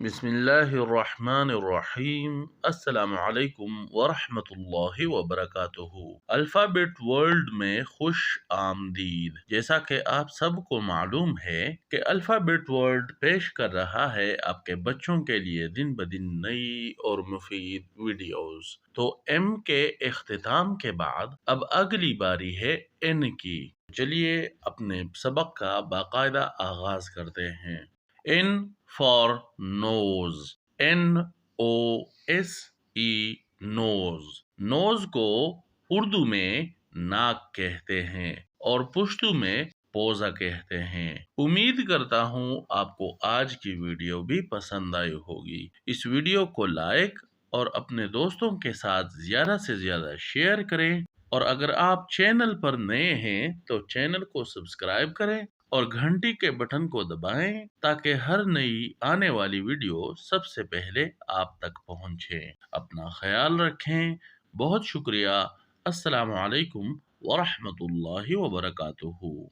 بسم اللہ الرحمن الرحیم۔ السلام علیکم ورحمۃ اللہ وبرکاتہ۔ الفابیٹ ورلڈ میں خوش آمدید۔ جیسا کہ آپ سب کو معلوم ہے کہ الفابیٹ ورلڈ پیش کر رہا ہے آپ کے بچوں کے لیے دن بدن نئی اور مفید ویڈیوز۔ تو ایم کے اختتام کے بعد اب اگلی باری ہے این کی۔ چلیے اپنے سبق کا باقاعدہ آغاز کرتے ہیں۔ N for nose. Nose. nose. nose کو اردو میں ناک کہتے ہیں اور پشتو میں پوزا کہتے ہیں۔ امید کرتا ہوں آپ کو آج کی ویڈیو بھی پسند آئی ہوگی۔ اس ویڈیو کو لائک اور اپنے دوستوں کے ساتھ زیادہ سے زیادہ شیئر کریں، اور اگر آپ چینل پر نئے ہیں تو چینل کو سبسکرائب کریں اور گھنٹی کے بٹن کو دبائیں تاکہ ہر نئی آنے والی ویڈیو سب سے پہلے آپ تک پہنچے۔ اپنا خیال رکھیں۔ بہت شکریہ۔ السلام علیکم ورحمۃ اللہ وبرکاتہ۔